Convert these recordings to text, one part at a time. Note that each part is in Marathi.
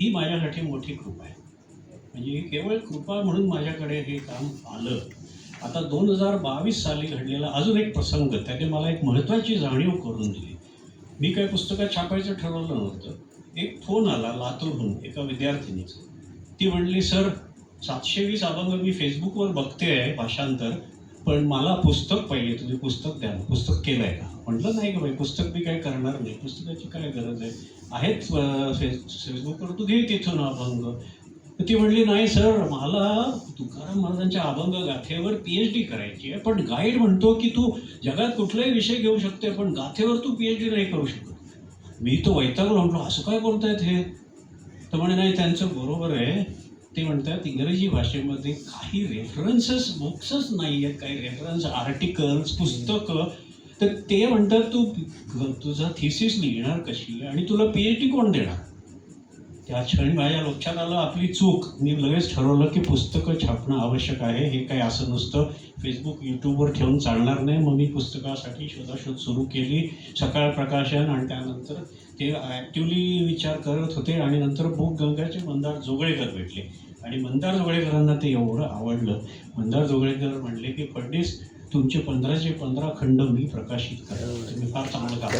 ही माझ्यासाठी मोठी कृपा आहे. म्हणजे केवळ कृपा म्हणून माझ्याकडे हे काम आलं. आता 2022 साली घडलेला अजून एक प्रसंग त्याने मला एक महत्त्वाची जाणीव करून दिली. मी काही पुस्तकात छापायचं ठरवलं नव्हतं. एक फोन आला लातूरहून एका विद्यार्थिनीचा. ती म्हणली, सर 720 अभंग मी फेसबुकवर बघते आहे भाषांतर, पण मला पुस्तक पाहिजे, तुम्ही पुस्तक द्या. पुस्तक केलं आहे का? म्हटलं नाही का बाई, पुस्तक मी काय करणार नाही, पुस्तकाची काय गरज आहे, आहेत फेसबुकवर, तू घे तिथून अभंग. तर ती म्हणली, नाही सर, मला तुकाराम महाराजांच्या अभंग गाथेवर PhD करायची आहे, पण गाईड म्हणतो की तू जगात कुठलाही विषय घेऊ शकते, पण गाथेवर तू PhD नाही करू शकत. मी तो वैतागलो, म्हटलं असं काय बोलतायत हे? तर म्हणे नाही, त्यांचं बरोबर आहे. ते म्हणतात इंग्रजी भाषेमध्ये काही रेफरन्सेस बुक्सच नाही आहेत, काही रेफरन्स आर्टिकल्स पुस्तकं. तर ते म्हणतात तू तुझा थिसिस लिहिणार कशी आणि तुला PhD कोण देणार? त्या क्षणी माझ्या लक्षात आलं आपली चूक. मी लगेच ठरवलं की पुस्तकं छापणं आवश्यक आहे. हे काही असं नुसतं फेसबुक यूट्यूबवर ठेवून चालणार नाही. मग मी पुस्तकासाठी शोधाशोध सुरू केली. सकाळ प्रकाशन आणि त्यानंतर ते ॲक्टिवली विचार करत होते आणि नंतर बुक गंगाचे मंदार जोगळेकर भेटले आणि मंदार जोगळेकरांना ते एवढं आवडलं. मंदार जोगळेकर म्हणले की फडणीस तुमचे 15चे 15 खंड मी प्रकाशित करेन, तुम्ही फार चांगलं काम.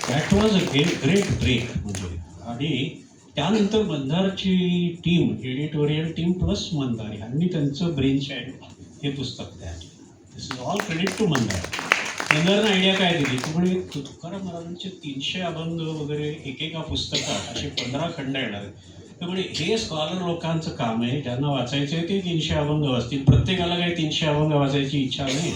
That was a great break म्हणजे. आणि त्यानंतर मंदारची team, editorial team plus Mandar यांनी त्यांचं ब्रेन चाइल्ड हे पुस्तक तयार केलं. This is all credit to Mandar. मंदारनं आयडिया काय दिली की म्हणे तुकाराम महाराजांचे 300 अभंग वगैरे एकेका पुस्तकात असे 15 खंड येणार आहेत. त्यामुळे हे स्कॉलर लोकांचं काम आहे, ज्यांना वाचायचं आहे ते 300 अभंग वाचतील. प्रत्येकाला काही 300 अभंग वाचायची इच्छा नाही.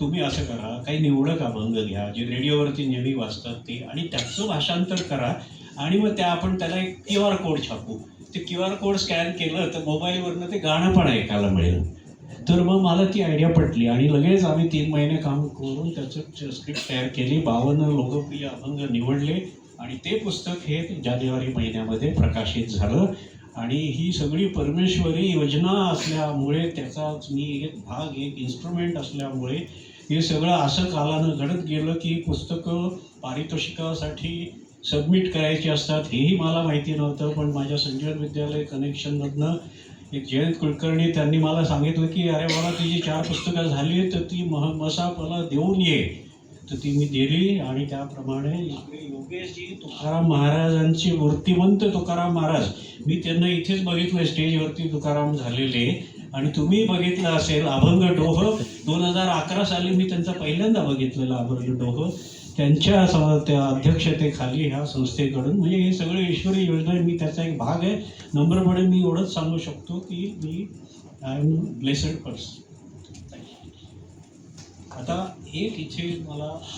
तुम्ही असं करा, काही निवडक अभंग घ्या जे रेडिओवरती नेहमी वाचतात ते, आणि त्याचं भाषांतर करा आणि मग आपण त्याला एक QR कोड छापू. ते QR कोड स्कॅन केलं तर मोबाईलवरनं ते गाणं पण ऐकायला मिळेल. तर मग मला ती आयडिया पटली आणि लगेच आम्ही 3 महिने काम करून त्याचं स्क्रिप्ट तयार केली. 52 लोकप्रिय अभंग निवडले आणि ते पुस्तक हे जानेवारी महिन्यामध्ये प्रकाशित झालं. आणि ही सगळी परमेश्वरी योजना असल्यामुळे, त्याचाच मी एक भाग, एक इन्स्ट्रुमेंट असल्यामुळे हे सगळं असं कालानं घडत गेलं की पुस्तकं पारितोषिकासाठी सबमिट करायची असतात हेही मला माहिती नव्हतं. पण माझ्या संजीवन विद्यालय कनेक्शनमधनं एक जयंत कुलकर्णी त्यांनी मला सांगितलं की अरे बाबा तुझी 4 पुस्तकं झाली तर ती मसापला देऊन ये. तर ती मी दिली आणि त्याप्रमाणे योगेशजी तुकाराम महाराजांची मूर्तिमंत तुकाराम महाराज, मी त्यांना इथेच बघितलं स्टेजवरती तुकाराम झालेले. आणि तुम्ही बघितलं असेल अभंग डोह 2011 साली मी त्यांचा पहिल्यांदा बघितलेला अभंग डोह त्यांच्या त्या अध्यक्षतेखाली ह्या संस्थेकडून. म्हणजे हे सगळे ईश्वरी योजना, मी त्याचा एक भाग आहे. नम्रपणे मी एवढंच सांगू शकतो की मी आय एम ब्लेसड पर्सन. आता एक इथे मला